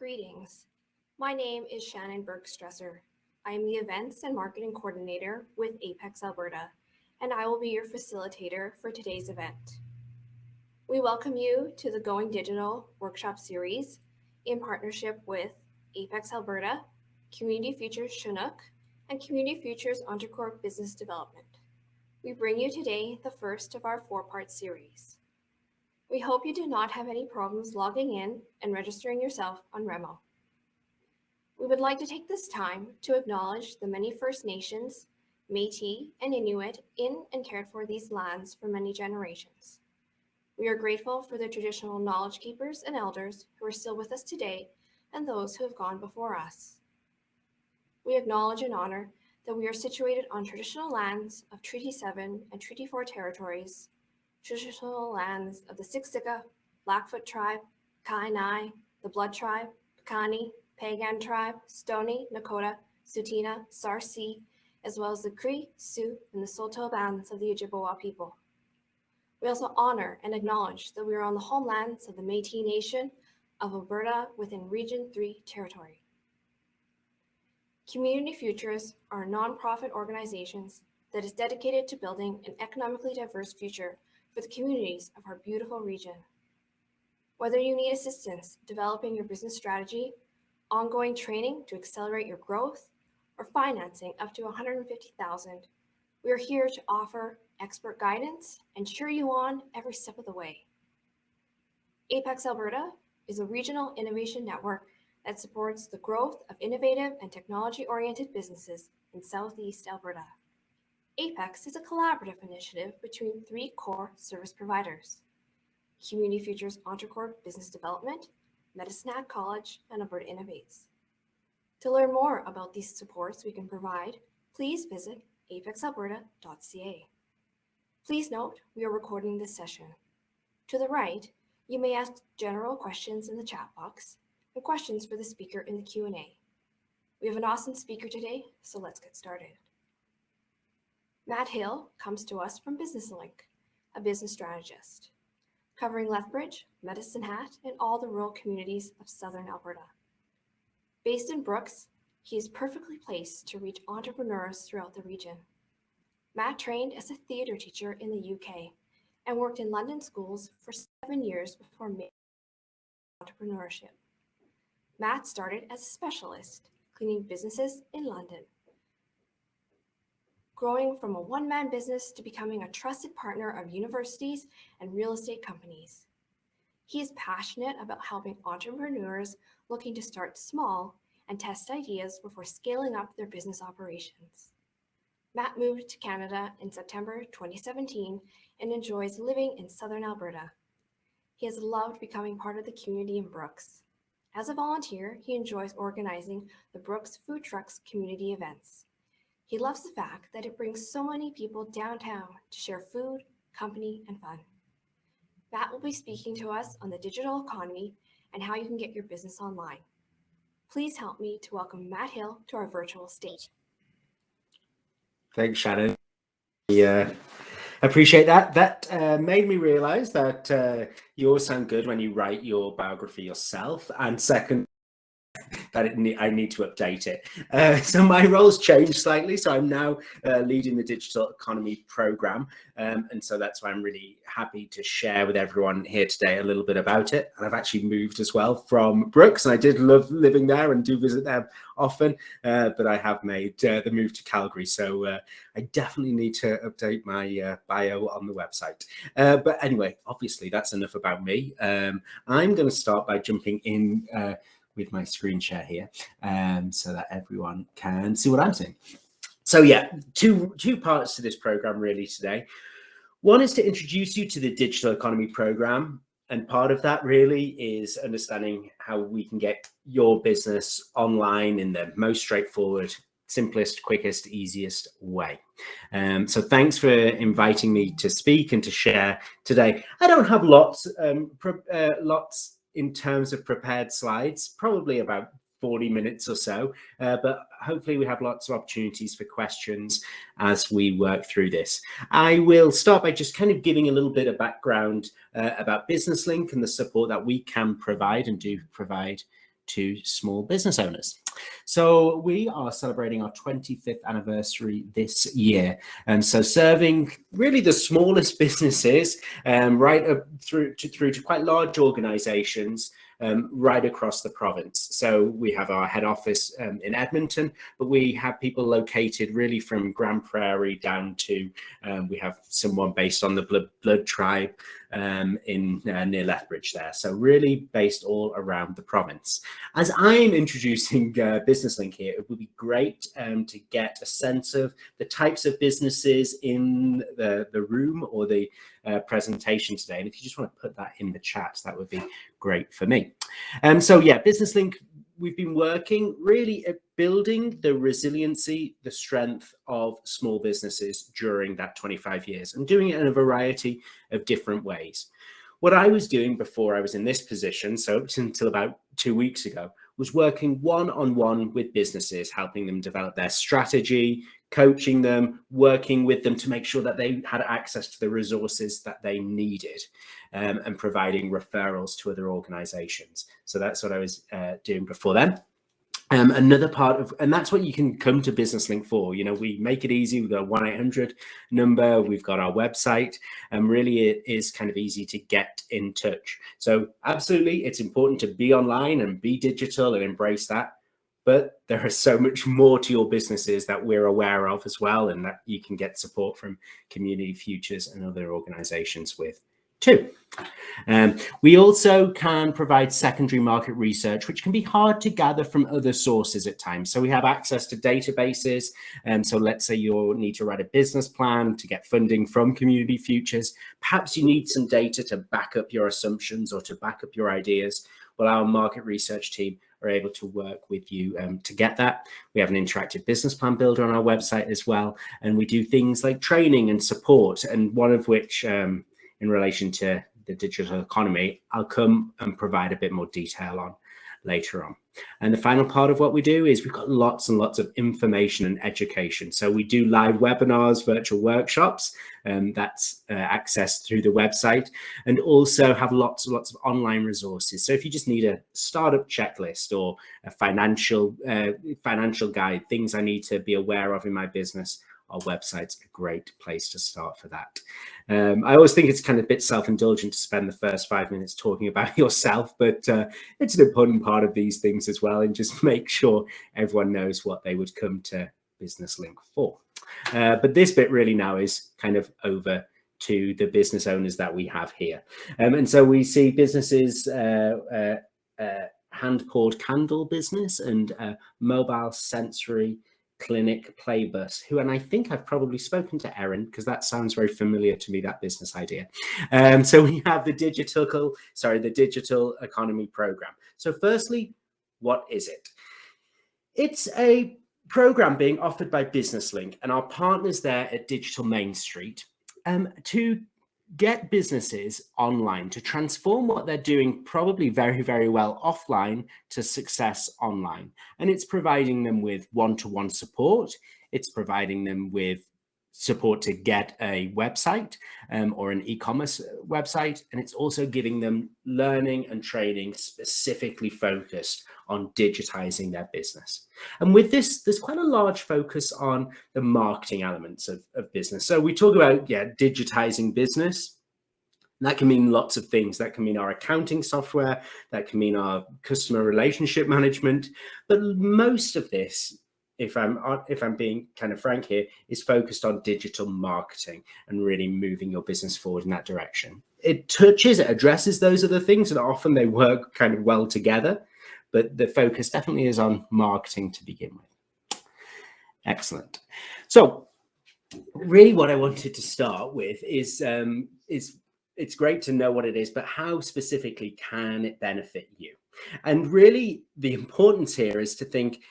Greetings. My name is Shannon Bergstresser. I am the Events and Marketing Coordinator with Apex Alberta, and I will be your facilitator for today's event. We welcome you to the Going Digital workshop series in partnership with Apex Alberta, Community Futures Chinook, and Community Futures Entrecourt Business Development. We bring you today the first of our four-part series. We hope you do not have any problems logging in and registering yourself on Remo. We would like to take this time to acknowledge the many First Nations, Métis, and Inuit in and cared for these lands for many generations. We are grateful for the traditional knowledge keepers and elders who are still with us today and those who have gone before us. We acknowledge and honor that we are situated on traditional lands of Treaty 7 and Treaty 4 territories, traditional lands of the Siksika, Blackfoot tribe, Kainai, the Blood tribe, Piikani, Pagan tribe, Stoney, Nakota, Tsuut'ina, Sarsi, as well as the Cree, Sioux, and the Saulteaux bands of the Ojibwa people. We also honor and acknowledge that we are on the homelands of the Métis Nation of Alberta within Region 3 territory. Community Futures are nonprofit organizations that is dedicated to building an economically diverse future for the communities of our beautiful region. Whether you need assistance developing your business strategy, ongoing training to accelerate your growth, or financing up to $150,000, we are here to offer expert guidance and cheer you on every step of the way. Apex Alberta is a regional innovation network that supports the growth of innovative and technology-oriented businesses in Southeast Alberta. Apex is a collaborative initiative between three core service providers: Community Futures Entrecourt Business Development, Medicine Hat College, and Alberta Innovates. To learn more about these supports we can provide, please visit apexalberta.ca. Please note we are recording this session. To the right, you may ask general questions in the chat box and questions for the speaker in the Q&A. We have an awesome speaker today, so let's get started. Matt Hill comes to us from Business Link, a business strategist, covering Lethbridge, Medicine Hat, and all the rural communities of Southern Alberta. Based in Brooks, he is perfectly placed to reach entrepreneurs throughout the region. Matt trained as a theatre teacher in the UK and worked in London schools for 7 years before making entrepreneurship. Matt started as a specialist, cleaning businesses in London, growing from a one-man business to becoming a trusted partner of universities and real estate companies. He is passionate about helping entrepreneurs looking to start small and test ideas before scaling up their business operations. Matt moved to Canada in September 2017 and enjoys living in Southern Alberta. He has loved becoming part of the community in Brooks. As a volunteer, he enjoys organizing the Brooks Food Trucks community events. He loves the fact that it brings so many people downtown to share food, company, and fun. Matt will be speaking to us on the digital economy and how you can get your business online. Please help me to welcome Matt Hill to our virtual stage. Thanks, Shannon. Yeah, appreciate that. That made me realize that you always sound good when you write your biography yourself. And second, that I need to update it. So my role's changed slightly. So I'm now leading the digital economy program. And so that's why I'm really happy to share with everyone here today a little bit about it. And I've actually moved as well from Brooks, and I did love living there and do visit them often, but I have made the move to Calgary. So I definitely need to update my bio on the website. But anyway, obviously that's enough about me. I'm going to start by jumping in with my screen share here, so that everyone can see what I'm seeing. So yeah, two parts to this program really today. One is to introduce you to the digital economy program, and part of that really is understanding how we can get your business online in the most straightforward, simplest, quickest, easiest way. So thanks for inviting me to speak and to share today. I don't have lots in terms of prepared slides, probably about 40 minutes or so, but hopefully we have lots of opportunities for questions as we work through this. I will start by just kind of giving a little bit of background about Business Link and the support that we can provide and do provide to small business owners. So we are celebrating our 25th anniversary this year, and so serving really the smallest businesses, right up through to quite large organizations, right across the province. So we have our head office in Edmonton, but we have people located really from Grand Prairie down to, we have someone based on the Blood Tribe in near Lethbridge there. So really based all around the province. As I'm introducing BusinessLink here, it would be great to get a sense of the types of businesses in the room or the presentation today. And if you just want to put that in the chat, that would be great for me. So yeah, BusinessLink, we've been working really at building the resiliency, the strength of small businesses during that 25 years and doing it in a variety of different ways. What I was doing before I was in this position, so until about 2 weeks ago, was working one-on-one with businesses, helping them develop their strategy, coaching them, working with them to make sure that they had access to the resources that they needed, and providing referrals to other organizations. So that's what I was doing before then. Another part of, and that's what you can come to BusinessLink for. You know, we make it easy. We've got a 1-800 number. We've got our website, and really it is kind of easy to get in touch. So absolutely, it's important to be online and be digital and embrace that. But there is so much more to your businesses that we're aware of as well, and that you can get support from Community Futures and other organizations with too. We also can provide secondary market research, which can be hard to gather from other sources at times. So we have access to databases. So let's say you need to write a business plan to get funding from Community Futures. Perhaps you need some data to back up your assumptions or to back up your ideas. Well, our market research team are able to work with you to get that. We have an interactive business plan builder on our website as well. And we do things like training and support, and one of which in relation to the digital economy, I'll come and provide a bit more detail on later on. And the final part of what we do is we've got lots and lots of information and education. So we do live webinars, virtual workshops, that's accessed through the website, and also have lots and lots of online resources. So if you just need a startup checklist or a financial guide, things I need to be aware of in my business, our website's a great place to start for that. I always think it's kind of a bit self-indulgent to spend the first 5 minutes talking about yourself, but it's an important part of these things as well, and just make sure everyone knows what they would come to BusinessLink for. But this bit really now is kind of over to the business owners that we have here. And so we see businesses, hand-poured candle business and mobile sensory clinic Playbus, who, and I think I've probably spoken to Erin because that sounds very familiar to me, that business idea. So we have the digital economy program. So firstly, what is it? It's a program being offered by BusinessLink and our partners there at Digital Main Street to get businesses online, to transform what they're doing probably very, very well offline to success online. And it's providing them with one-to-one support. It's providing them with support to get a website or an e-commerce website. And it's also giving them learning and training specifically focused on digitizing their business. And with this, there's quite a large focus on the marketing elements of business. So we talk about, digitizing business. That can mean lots of things. That can mean our accounting software, that can mean our customer relationship management. But most of this, if I'm being kind of frank here, is focused on digital marketing and really moving your business forward in that direction. It addresses those other things, and often they work kind of well together, but the focus definitely is on marketing to begin with. Excellent. So really what I wanted to start with is it's great to know what it is, but how specifically can it benefit you? And really the importance here is to think,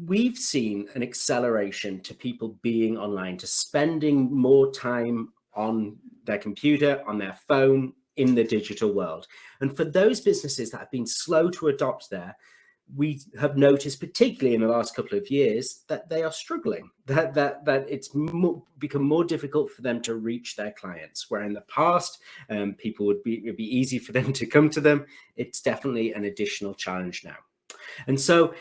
we've seen an acceleration to people being online, to spending more time on their computer, on their phone, in the digital world. And for those businesses that have been slow to adopt there, we have noticed, particularly in the last couple of years, that they are struggling, that it's become more difficult for them to reach their clients, where in the past, it'd be easy for them to come to them. It's definitely an additional challenge now. And so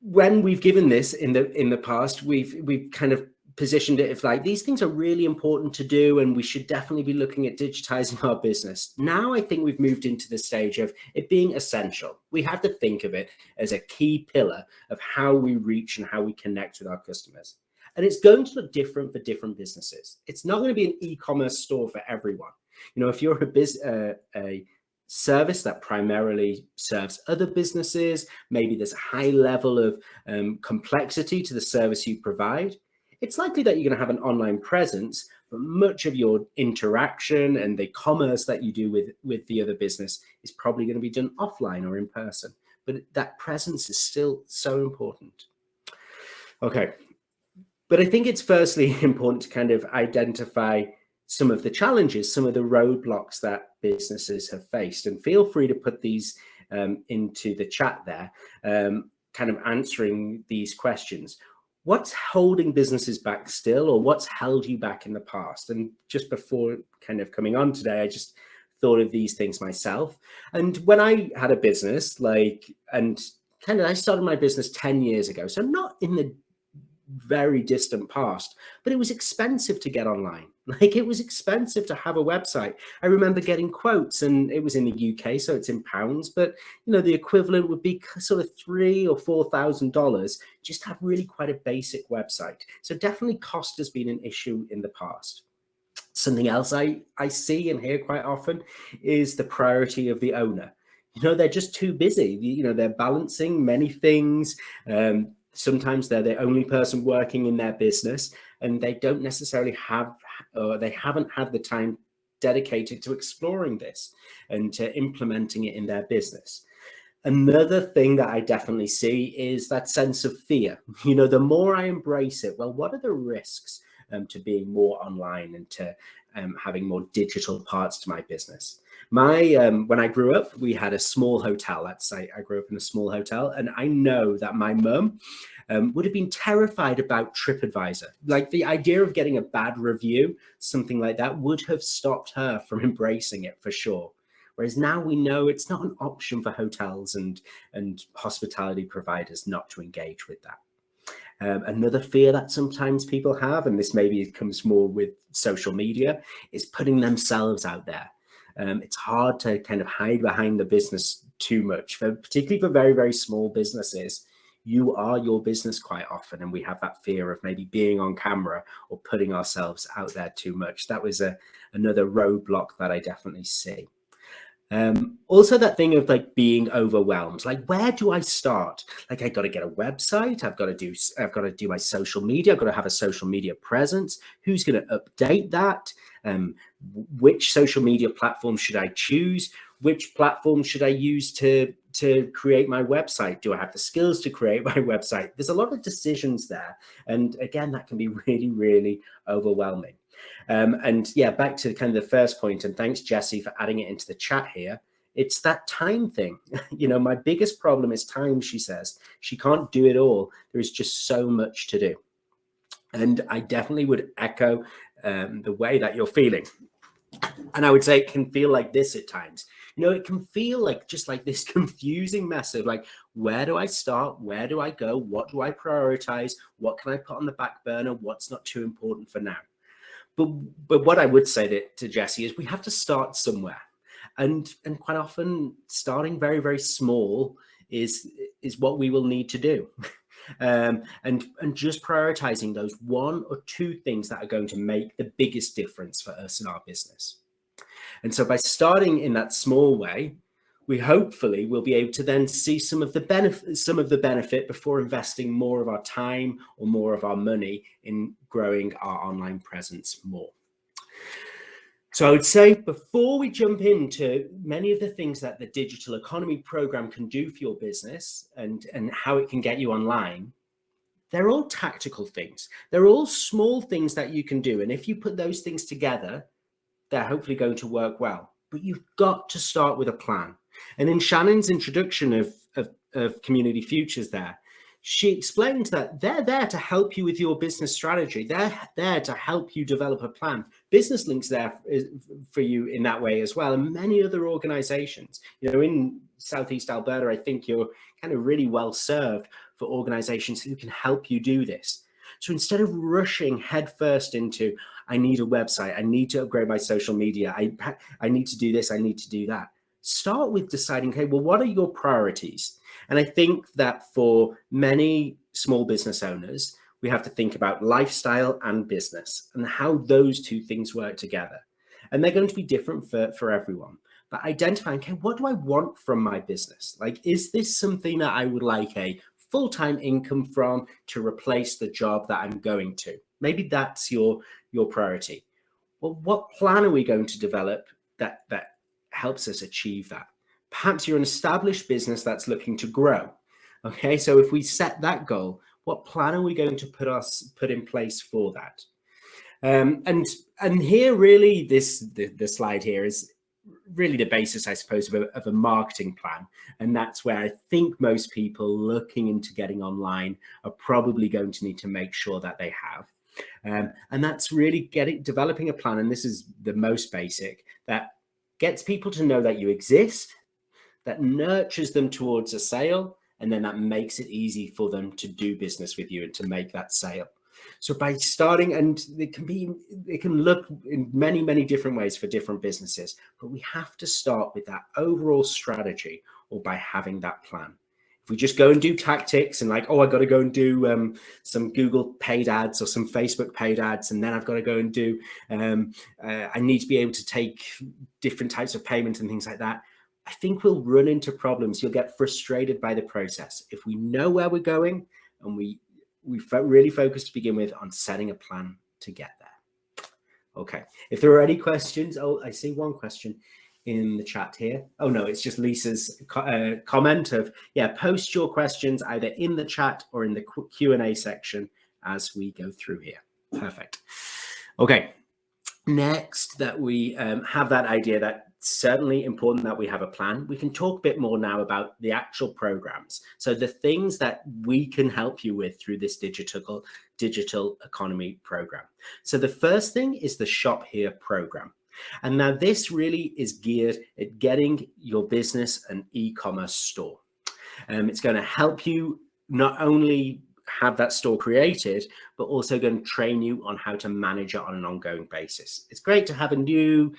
when we've given this in the past, we've kind of positioned it as like, these things are really important to do and we should definitely be looking at digitizing our business. Now I think we've moved into the stage of it being essential. We have to think of it as a key pillar of how we reach and how we connect with our customers. And it's going to look different for different businesses. It's not going to be an e-commerce store for everyone. You know, if you're a service that primarily serves other businesses, maybe there's a high level of complexity to the service you provide, it's likely that you're going to have an online presence, but much of your interaction and the commerce that you do with the other business is probably going to be done offline or in person. But that presence is still so important. Okay. But I think it's firstly important to kind of identify some of the challenges, some of the roadblocks that businesses have faced. And feel free to put these into the chat there, kind of answering these questions. What's holding businesses back still, or what's held you back in the past? And just before kind of coming on today, I just thought of these things myself. And when I had a business, I started my business 10 years ago, so not in the very distant past, but it was expensive to get online. Like, it was expensive to have a website. I remember getting quotes, and it was in the UK, so it's in pounds, but you know, the equivalent would be sort of $3,000 or $4,000 just to have really quite a basic website. So definitely cost has been an issue in the past. Something else I see and hear quite often is the priority of the owner. You know, they're just too busy. You know, they're balancing many things. Sometimes they're the only person working in their business, and they don't necessarily have, or they haven't had the time dedicated to exploring this and to implementing it in their business. Another thing that I definitely see is that sense of fear. You know, the more I embrace it, well, what are the risks to being more online and to having more digital parts to my business? When I grew up, we had a small hotel. I grew up in a small hotel, and I know that my mum would have been terrified about TripAdvisor. Like, the idea of getting a bad review, something like that, would have stopped her from embracing it for sure. Whereas now we know it's not an option for hotels and hospitality providers not to engage with that. Another fear that sometimes people have, and this maybe comes more with social media, is putting themselves out there. It's hard to kind of hide behind the business too much, particularly for very, very small businesses. You are your business quite often, and we have that fear of maybe being on camera or putting ourselves out there too much. That was another roadblock that I definitely see. Also that thing of like being overwhelmed, like, where do I start? Like, I got to get a website. I've got to do my social media. I've got to have a social media presence. Who's going to update that? Which social media platform should I choose? Which platform should I use to create my website? Do I have the skills to create my website? There's a lot of decisions there. And again, that can be really, really overwhelming. And yeah, back to kind of the first point, and thanks, Jessie, for adding it into the chat here. It's that time thing. You know, my biggest problem is time, she says. She can't do it all. There is just so much to do. And I definitely would echo the way that you're feeling. And I would say it can feel like this at times. You know, it can feel like just like this confusing mess of like, where do I start? Where do I go? What do I prioritize? What can I put on the back burner? What's not too important for now? But what I would say to Jessie is we have to start somewhere, and quite often starting very, very small is what we will need to do. And just prioritizing those one or two things that are going to make the biggest difference for us in our business. And so by starting in that small way, we hopefully will be able to then see some of the benefit before investing more of our time or more of our money in growing our online presence more. So I would say, before we jump into many of the things that the digital economy program can do for your business and how it can get you online, they're all tactical things. They're all small things that you can do. And if you put those things together, they're hopefully going to work well. But you've got to start with a plan. And in Shannon's introduction of Community Futures there, she explained that they're there to help you with your business strategy. They're there to help you develop a plan. Business Link's there for you in that way as well, and many other organizations. In Southeast Alberta, I think you're kind of really well served for organizations who can help you do this. So instead of rushing headfirst into, I need a website, I need to upgrade my social media, I need to do this, I need to do that. Start with deciding, okay, well, what are your priorities? And I think that for many small business owners, we have to think about lifestyle and business and how those two things work together. And they're going to be different for everyone. But identifying, okay, what do I want from my business? Like, is this something that I would like a full-time income from to replace the job that I'm going to? Maybe that's your priority. Well, what plan are we going to develop that helps us achieve that? Perhaps you're an established business that's looking to grow. Okay, so if we set that goal, what plan are we going to put in place for that? And here, really, the slide here is really the basis, I suppose, of a marketing plan. And that's where I think most people looking into getting online are probably going to need to make sure that they have. And that's really developing a plan. And this is the most basic, that gets people to know that you exist, that nurtures them towards a sale, and then that makes it easy for them to do business with you and to make that sale. So by starting, and it can look in many, many different ways for different businesses, but we have to start with that overall strategy, or by having that plan. If we just go and do tactics and like, oh, I got to go and do some Google paid ads or some Facebook paid ads, and then I've got to go and do, I need to be able to take different types of payments and things like that, I think we'll run into problems. You'll get frustrated by the process. If we know where we're going and we really focus to begin with on setting a plan to get there. Okay, if there are any questions, I see one question in the chat here. Oh no, it's just Lisa's comment of, yeah, post your questions either in the chat or in the Q&A section as we go through here. Perfect. Okay, next, that we have that idea that certainly important that we have a plan. We can talk a bit more now about the actual programs. So the things that we can help you with through this digital economy program. So the first thing is the Shop Here program. And now this really is geared at getting your business an e-commerce store. It's going to help you not only have that store created, but also going to train you on how to manage it on an ongoing basis. It's great to have a new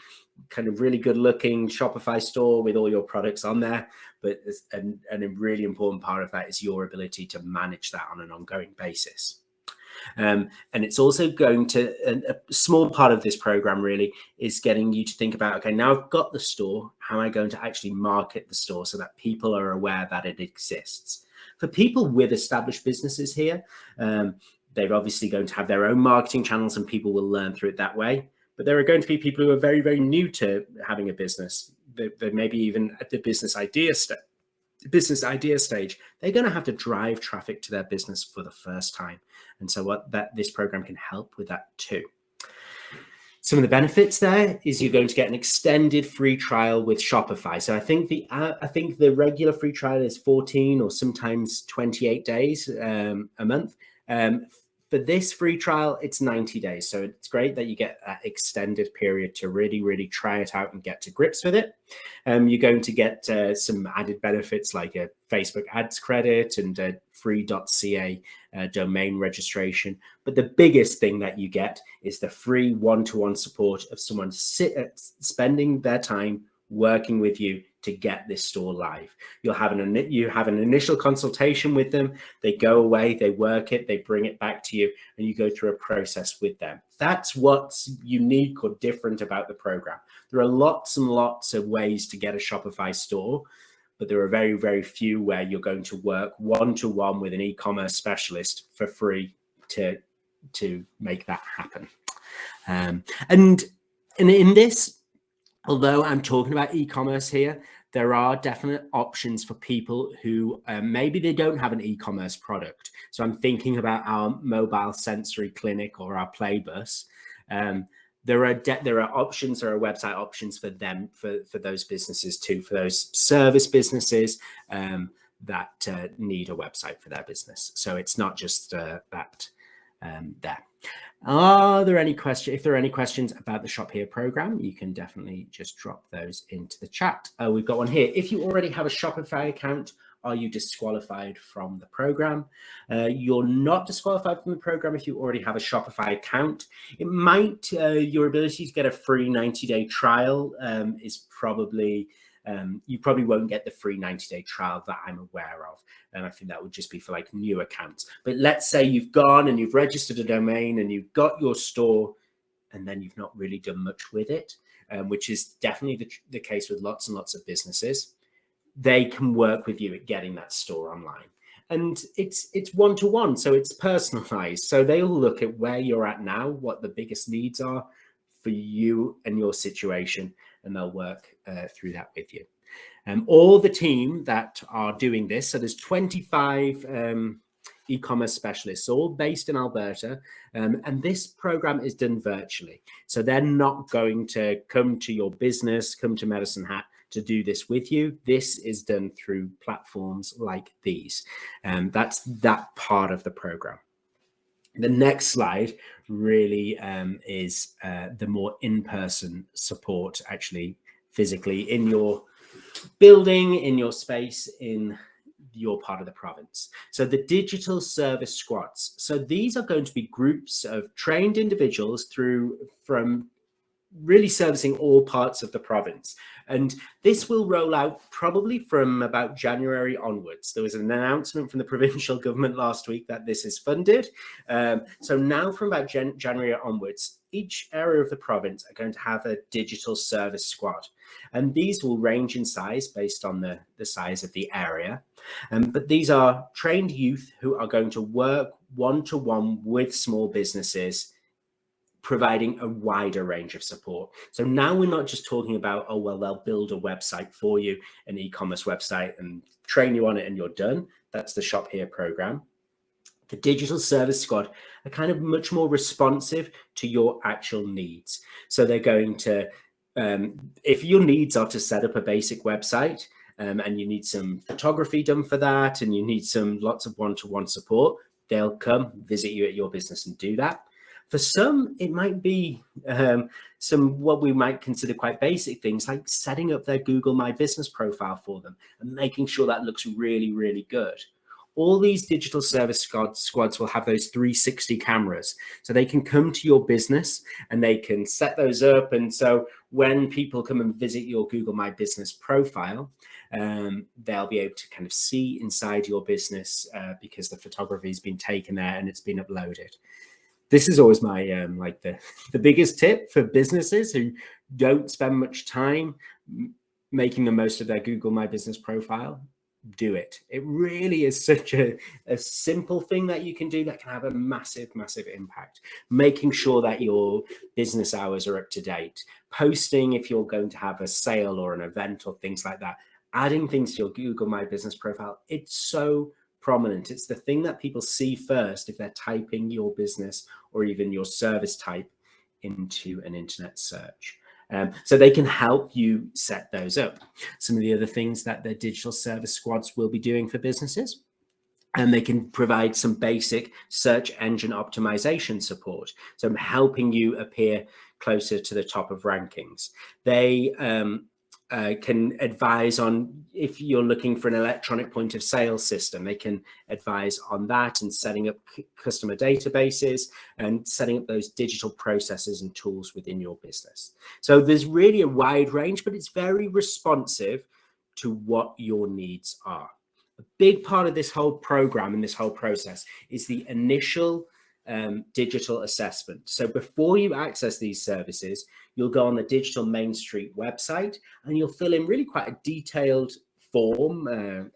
kind of really good looking Shopify store with all your products on there, but a really important part of that is your ability to manage that on an ongoing basis. And it's also going to, a small part of this program really is getting you to think about, okay, now I've got the store, how am I going to actually market the store so that people are aware that it exists? For people with established businesses here, they're obviously going to have their own marketing channels and people will learn through it that way. But there are going to be people who are very, very new to having a business. They maybe even at the business idea stage, they're going to have to drive traffic to their business for the first time. And so this program can help with that too. Some of the benefits there is you're going to get an extended free trial with Shopify. So I think the regular free trial is 14 or sometimes 28 days a month. For this free trial, it's 90 days. So it's great that you get that extended period to really, really try it out and get to grips with it. You're going to get some added benefits like a Facebook ads credit and a free.ca domain registration. But the biggest thing that you get is the free one-to-one support of someone spending their time working with you to get this store live. You have an initial consultation with them. They go away, they work it, they bring it back to you, and you go through a process with them. That's what's unique or different about the program. There are lots and lots of ways to get a Shopify store, but there are very, very few where you're going to work one-to-one with an e-commerce specialist for free to make that happen. And in this, although I'm talking about e-commerce here, there are definite options for people who maybe they don't have an e-commerce product. So I'm thinking about our mobile sensory clinic or our Playbus. There are options, there are website options for them, for those businesses too, for those service businesses that need a website for their business. So it's not just that there. Are there any questions? If there are any questions about the Shop Here program, you can definitely just drop those into the chat. We've got one here. If you already have a Shopify account, are you disqualified from the program? You're not disqualified from the program if you already have a Shopify account. It might, your ability to get a free 90-day trial is probably, you probably won't get the free 90-day trial that I'm aware of. And I think that would just be for like new accounts. But let's say you've gone and you've registered a domain and you've got your store and then you've not really done much with it, which is definitely the case with lots and lots of businesses. They can work with you at getting that store online. And it's one-to-one, so it's personalized. So they'll look at where you're at now, what the biggest needs are for you and your situation, and they'll work through that with you. All the team that are doing this, so there's 25 e-commerce specialists, all based in Alberta, and this program is done virtually. So they're not going to come to your business, come to Medicine Hat to do this with you. This is done through platforms like these. That's that part of the program. The next slide really is the more in-person support, actually physically in your building, in your space, in your part of the province. So the digital service squads. So these are going to be groups of trained individuals from really servicing all parts of the province. And this will roll out probably from about January onwards. There was an announcement from the provincial government last week that this is funded. So now from about January onwards, each area of the province are going to have a digital service squad. And these will range in size based on the size of the area. But these are trained youth who are going to work one-to-one with small businesses, providing a wider range of support. So now we're not just talking about, oh, well, they'll build a website for you, an e-commerce website, and train you on it and you're done. That's the Shop Here program. The digital service squad are kind of much more responsive to your actual needs. So they're going to, if your needs are to set up a basic website and you need some photography done for that, and you need lots of one-to-one support, they'll come visit you at your business and do that. For some, it might be some what we might consider quite basic things, like setting up their Google My Business profile for them and making sure that looks really, really good. All these digital service squads will have those 360 cameras, so they can come to your business and they can set those up. And so when people come and visit your Google My Business profile, they'll be able to kind of see inside your business because the photography has been taken there and it's been uploaded. This is always my like the biggest tip for businesses who don't spend much time making the most of their Google My Business profile. Do it. It really is such a simple thing that you can do that can have a massive, massive impact. Making sure that your business hours are up to date, posting if you're going to have a sale or an event or things like that, adding things to your Google My Business profile. It's so prominent. It's the thing that people see first if they're typing your business or even your service type into an internet search. So they can help you set those up. Some of the other things that the digital service squads will be doing for businesses, and they can provide some basic search engine optimization support. So helping you appear closer to the top of rankings. They can advise on if you're looking for an electronic point of sale system. They can advise on that and setting up customer databases and setting up those digital processes and tools within your business. So there's really a wide range, but it's very responsive to what your needs are. A big part of this whole program and this whole process is the initial digital assessment. So before you access these services, you'll go on the Digital Main Street website and you'll fill in really quite a detailed form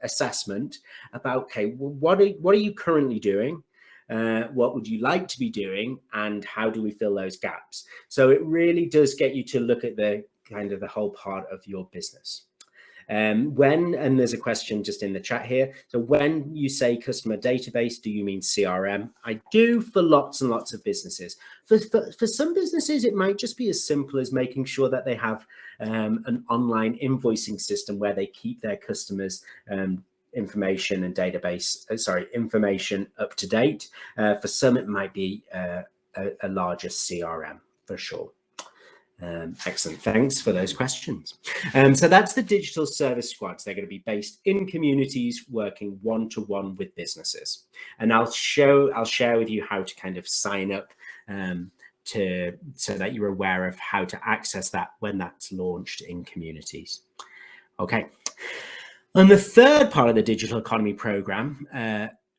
assessment about, okay, well, what are you currently doing? What would you like to be doing? And how do we fill those gaps? So it really does get you to look at the kind of the whole part of your business. And there's a question just in the chat here. So when you say customer database, do you mean CRM? I do for lots and lots of businesses. For some businesses, it might just be as simple as making sure that they have an online invoicing system where they keep their customers information and information up to date. For some, it might be a larger CRM for sure. Excellent. Thanks for those questions. So that's the digital service squads. They're going to be based in communities working one-to-one with businesses. And I'll share with you how to kind of sign up so that you're aware of how to access that when that's launched in communities. Okay. And the third part of the digital economy program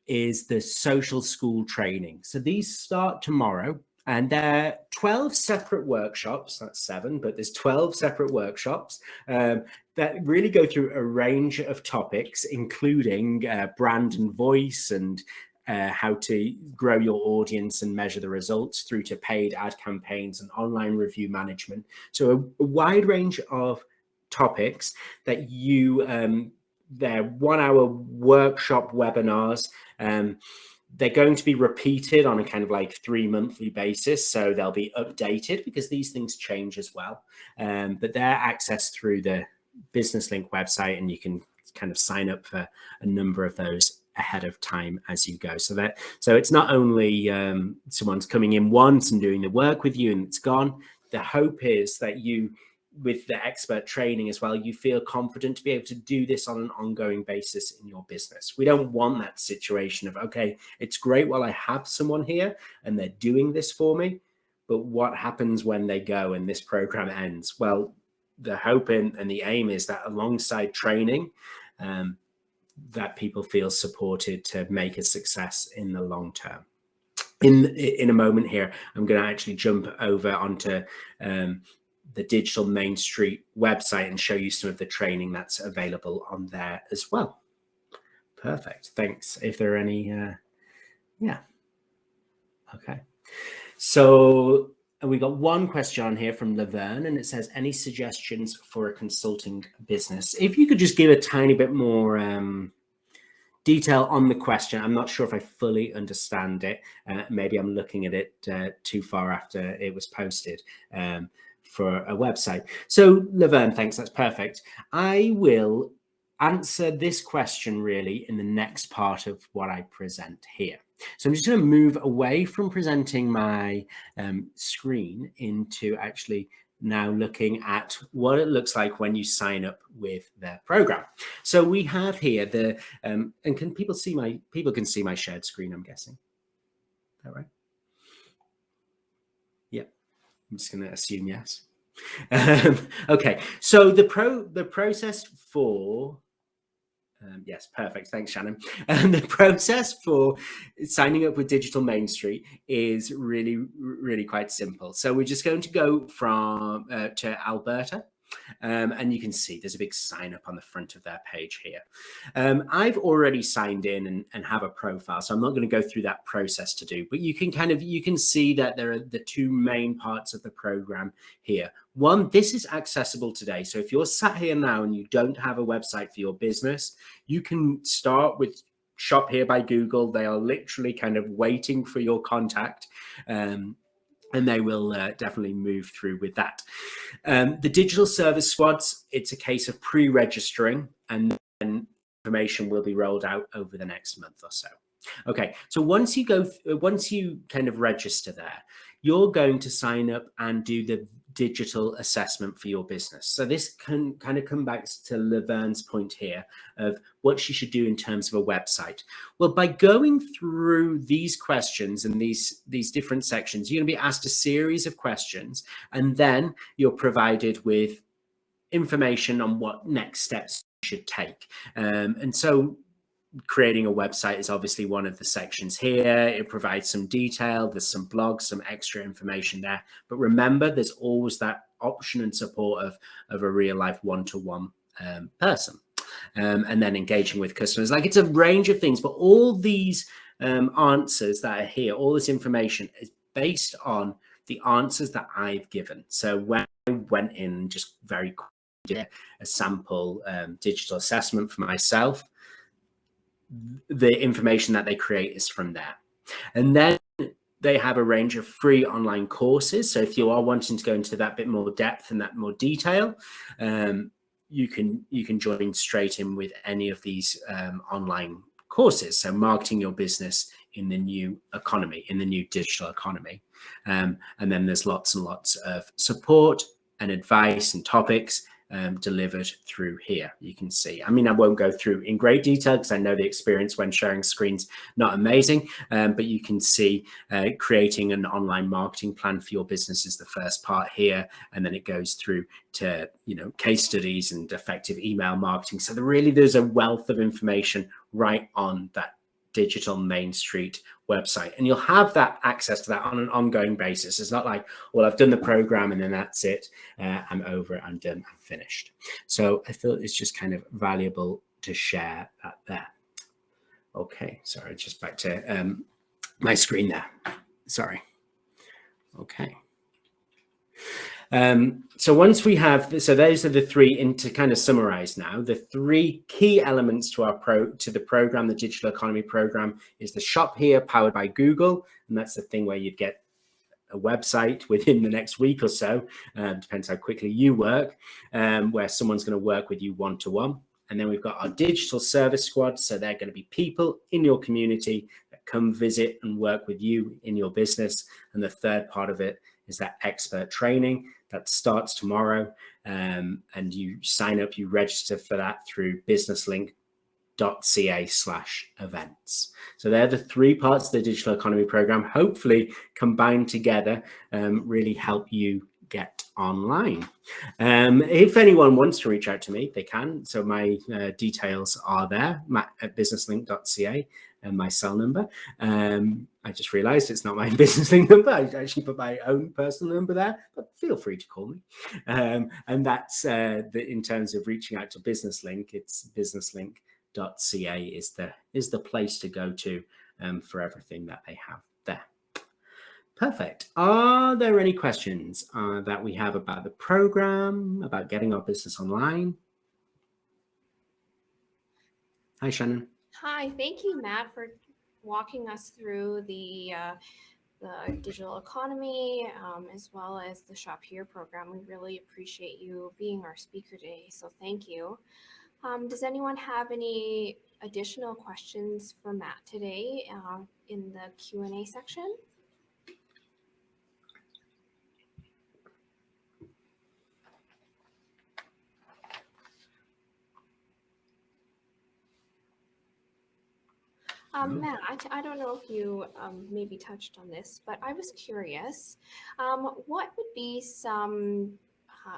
is the social school training. So these start tomorrow. And there are 12 separate workshops, that's 7, but there's 12 separate workshops that really go through a range of topics, including brand and voice and how to grow your audience and measure the results, through to paid ad campaigns and online review management. So a wide range of topics that they're 1-hour workshop webinars. They're going to be repeated on a kind of like 3-monthly basis. So they'll be updated because these things change as well. But they're accessed through the Business Link website, and you can kind of sign up for a number of those ahead of time as you go. So it's not only someone's coming in once and doing the work with you and it's gone. The hope is that you, with the expert training as well, you feel confident to be able to do this on an ongoing basis in your business. We don't want that situation of, okay, it's great while I have someone here and they're doing this for me, but what happens when they go and this program ends? Well, the hope and the aim is that alongside training, that people feel supported to make a success in the long term. In a moment here, I'm going to actually jump over onto the Digital Main Street website and show you some of the training that's available on there as well. Perfect. Thanks. If there are any, yeah. Okay. So we got one question on here from Laverne, and it says, any suggestions for a consulting business? If you could just give a tiny bit more detail on the question. I'm not sure if I fully understand it. Maybe I'm looking at it too far after it was posted. For a website. So Laverne, thanks, that's perfect. I will answer this question really in the next part of what I present here. So I'm just going to move away from presenting my screen into actually now looking at what it looks like when you sign up with their program. So we have here the and can people see can see my shared screen, I'm guessing. Is that right? Yep. I'm just going to assume yes. Okay, so the process for yes, perfect. Thanks, Shannon. And the process for signing up with Digital Main Street is really quite simple. So we're just going to go from to Alberta. And you can see there's a big sign up on the front of their page here. I've already signed in and have a profile, so I'm not going to go through that process to do, but you can see that there are the 2 main parts of the program here. One, this is accessible today. So if you're sat here now and you don't have a website for your business, you can start with Shop Here by Google. They are literally kind of waiting for your contact. And they will definitely move through with that. The digital service squads, it's a case of pre-registering, and then information will be rolled out over the next month or so. Okay, so once you kind of register there, you're going to sign up and do the digital assessment for your business. So this can kind of come back to Laverne's point here of what she should do in terms of a website. Well, by going through these questions and these different sections, you're going to be asked a series of questions, and then you're provided with information on what next steps you should take. And so creating a website is obviously one of the sections here. It provides some detail, there's some blogs, some extra information there. But remember, there's always that option and support of a real life one-to-one person. And then engaging with customers. Like, it's a range of things, but all these answers that are here, all this information is based on the answers that I've given. So when I went in, just very quickly did a sample digital assessment for myself, the information that they create is from there. And then they have a range of free online courses. So if you are wanting to go into that bit more depth and that more detail, you can join straight in with any of these online courses. So marketing your business in the new economy, in the new digital economy. And then there's lots and lots of support and advice and topics delivered through here. You can see, I mean, I won't go through in great detail because I know the experience when sharing screens not amazing, but you can see creating an online marketing plan for your business is the first part here, and then it goes through to, you know, case studies and effective email marketing. So there's a wealth of information right on that digital Main Street website, and you'll have that access to that on an ongoing basis. It's not like, well, I've done the program and then that's it, I'm over, I'm done, I'm finished. So I thought it's just kind of valuable to share that there. Okay, sorry, just back to my screen there. Sorry. Okay. So once we have, so those are the three, and to kind of summarize now, the three key elements to the program, the digital economy program, is the shop here powered by Google. And that's the thing where you'd get a website within the next week or so, depends how quickly you work, where someone's going to work with you one-to-one. And then we've got our digital service squad. So they're going to be people in your community that come visit and work with you in your business. And the third part of it is that expert training that starts tomorrow. And you sign up, you register for that through businesslink.ca/events. So they're the three parts of the digital economy program, hopefully combined together, really help you get online. If anyone wants to reach out to me, they can. So my details are there, matt@businesslink.ca, and my cell number. I just realized it's not my business link number. I actually put my own personal number there, but feel free to call me. And that's in terms of reaching out to Business Link, it's businesslink.ca is the place to go to for everything that they have there. Perfect. Are there any questions that we have about the program, about getting our business online? Hi, Shannon. Hi, thank you, Matt, for walking us through the digital economy as well as the Shop Here program. We really appreciate you being our speaker today, so thank you. Does anyone have any additional questions for Matt today in the Q&A section? Matt, I don't know if you maybe touched on this, but I was curious, what would be some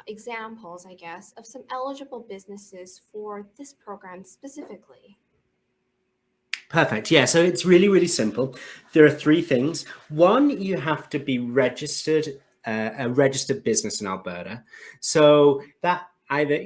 examples, I guess, of some eligible businesses for this program specifically? Perfect. Yeah, so it's really, really simple. There are three things. One, you have to be registered, a registered business in Alberta. So that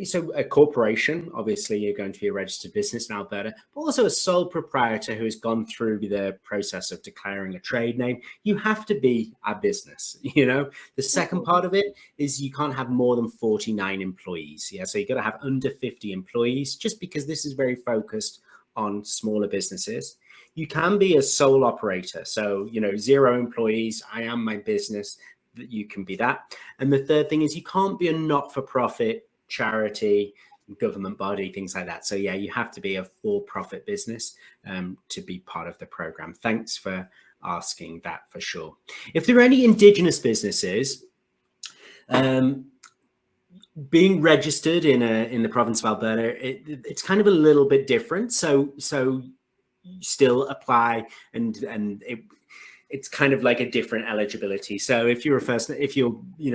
so a corporation, obviously you're going to be a registered business in Alberta, but also a sole proprietor who has gone through the process of declaring a trade name. You have to be a business, you know. The second part of it is you can't have more than 49 employees. Yeah, so you got to have under 50 employees, just because this is very focused on smaller businesses. You can be a sole operator. So, you know, 0 employees, I am my business, that you can be that. And the third thing is you can't be a not-for-profit charity, government body, things like that. So yeah, you have to be a for-profit business to be part of the program. Thanks for asking that for sure. If there are any Indigenous businesses, being registered in the province of Alberta, it's kind of a little bit different. So you still apply, and it's kind of like a different eligibility. So if you're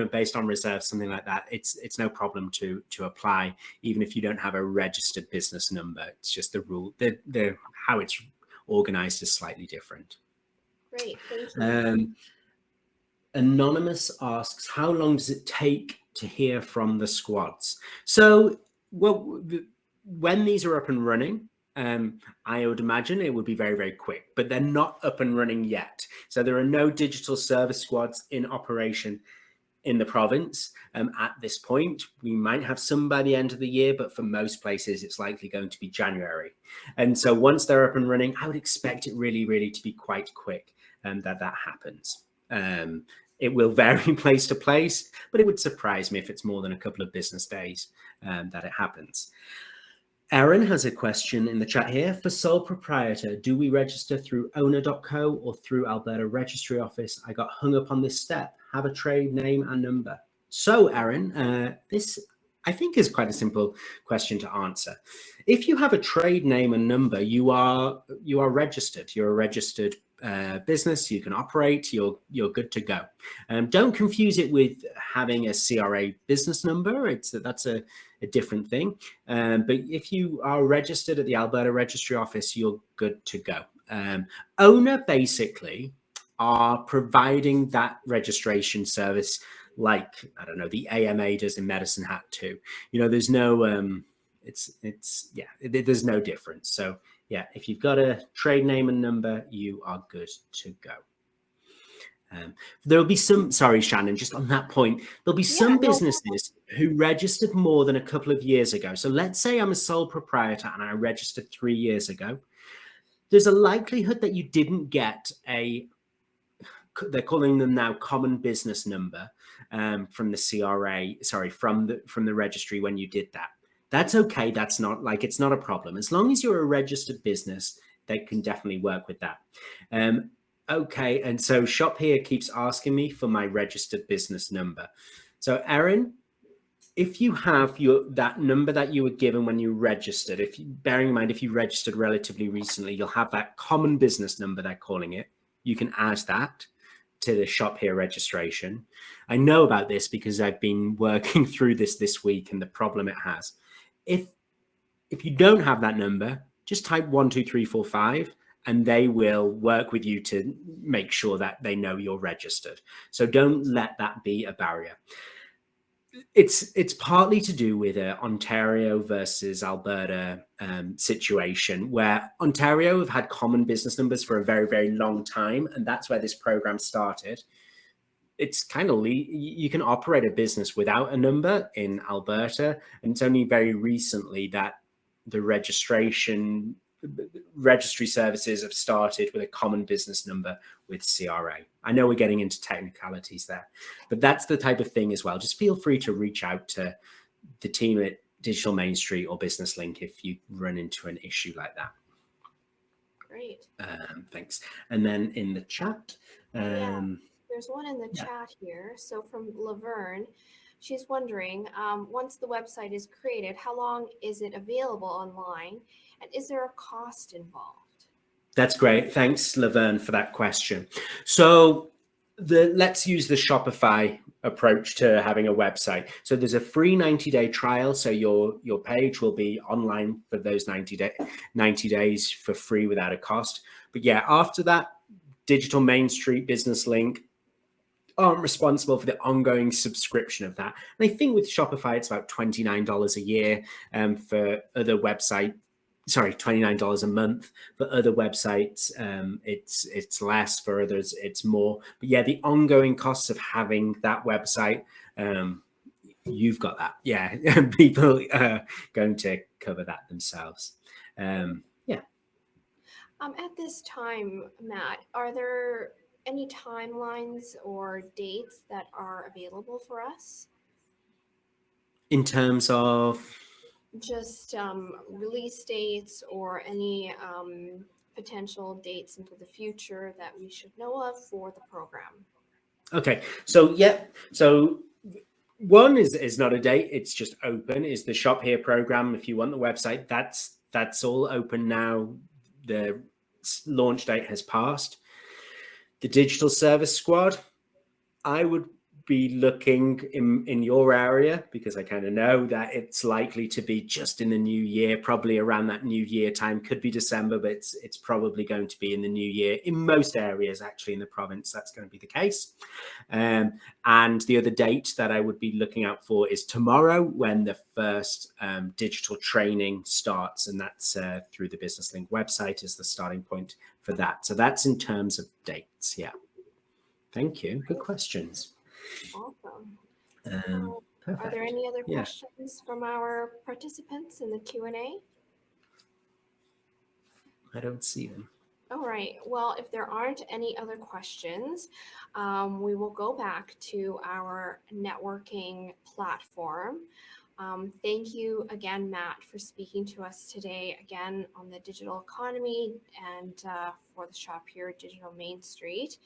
based on reserve, something like that, it's no problem to apply, even if you don't have a registered business number. It's just the rule. The how it's organized is slightly different. Great, thank you. Anonymous asks, how long does it take to hear from the squads? So, well, when these are up and running, I would imagine it would be very, very quick, but they're not up and running yet. So there are no digital service squads in operation in the province at this point. We might have some by the end of the year, but for most places, it's likely going to be January. And so once they're up and running, I would expect it really, really to be quite quick that happens. It will vary place to place, but it would surprise me if it's more than a couple of business days that it happens. Aaron has a question in the chat here. For sole proprietor, do we register through owner.co or through Alberta Registry Office? I got hung up on this step. Have a trade name and number. So, Aaron, this I think is quite a simple question to answer. If you have a trade name and number, you are registered. You're a registered business. You can operate. You're good to go. Don't confuse it with having a CRA business number. That's a different thing. But if you are registered at the Alberta Registry Office, you're good to go. Owner basically are providing that registration service like, I don't know, the AMA does in Medicine Hat too. There's no, there's no difference. So yeah, if you've got a trade name and number, you are good to go. There'll be some, sorry, Shannon, just on that point, there'll be some businesses who registered more than a couple of years ago. So let's say I'm a sole proprietor and I registered 3 years ago. There's a likelihood that you didn't get they're calling them now common business number from the CRA, sorry, from the registry when you did that. That's okay. That's not like, it's not a problem. As long as you're a registered business, they can definitely work with that. Okay, and so Shop Here keeps asking me for my registered business number. So Aaron, if you have that number that you were given when you registered, bearing in mind if you registered relatively recently, you'll have that common business number, they're calling it. You can add that to the Shop Here registration. I know about this because I've been working through this week and the problem it has. If you don't have that number, just type 12345 and they will work with you to make sure that they know you're registered. So don't let that be a barrier. It's partly to do with an Ontario versus Alberta situation, where Ontario have had common business numbers for a very, very long time, and that's where this program started. It's kind of you can operate a business without a number in Alberta, and it's only very recently that the registry services have started with a common business number with CRA. I know we're getting into technicalities there, but that's the type of thing as well. Just feel free to reach out to the team at Digital Main Street or Business Link if you run into an issue like that. Great. Thanks. And then in the chat, there's one in the chat here. So from Laverne, she's wondering, once the website is created, how long is it available online? And is there a cost involved? That's great. Thanks, Laverne, for that question. So let's use the Shopify approach to having a website. So there's a free 90-day trial. So your page will be online for those 90 days for free without a cost. But yeah, after that, Digital Main Street, Business Link aren't responsible for the ongoing subscription of that. And I think with Shopify, it's about $29 a year for other websites. Sorry, $29 a month. For other websites, it's less. For others, it's more. But yeah, the ongoing costs of having that website, you've got that. Yeah, people are going to cover that themselves. Yeah. At this time, Matt, are there any timelines or dates that are available for us? In terms of? Just release dates or any potential dates into the future that we should know of for the program. Okay, so yeah, so one is not a date, it's just open, is the Shop Here program. If you want the website, that's all open now. The launch date has passed. The Digital Service Squad, I would be looking in your area, because I kind of know that it's likely to be just in the new year, probably around that new year time. Could be December, but it's probably going to be in the new year. In most areas, actually, in the province, that's going to be the case. And the other date that I would be looking out for is tomorrow, when the first digital training starts, and that's through the Business Link website is the starting point for that. So that's in terms of dates. Yeah. Thank you. Good questions. Awesome. Perfect. Are there any other questions from our participants in the Q&A? I don't see them. All right. Well, if there aren't any other questions, we will go back to our networking platform. Thank you again, Matt, for speaking to us today again on the digital economy and for the shop here at Digital Main Street.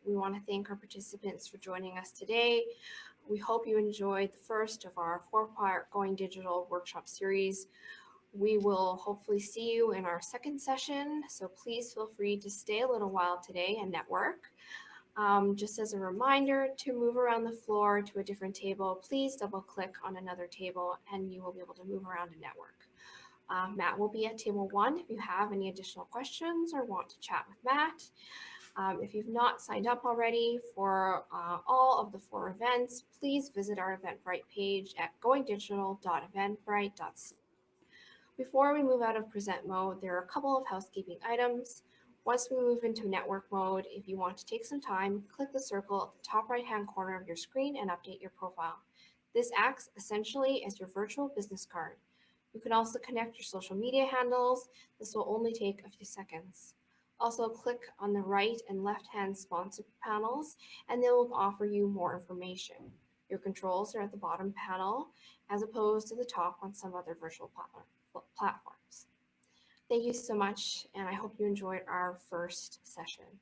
We want to thank our participants for joining us today. We hope you enjoyed the first of our four-part Going Digital workshop series. We will hopefully see you in our second session, so please feel free to stay a little while today and network. Just as a reminder to move around the floor to a different table, please double click on another table and you will be able to move around and network. Matt will be at table 1 if you have any additional questions or want to chat with Matt. If you've not signed up already for all of the 4 events, please visit our Eventbrite page at goingdigital.eventbrite.ca. Before we move out of present mode, there are a couple of housekeeping items. Once we move into network mode, if you want to take some time, click the circle at the top right-hand corner of your screen and update your profile. This acts essentially as your virtual business card. You can also connect your social media handles. This will only take a few seconds. Also, click on the right and left-hand sponsor panels, and they will offer you more information. Your controls are at the bottom panel, as opposed to the top on some other virtual platforms. Thank you so much, and I hope you enjoyed our first session.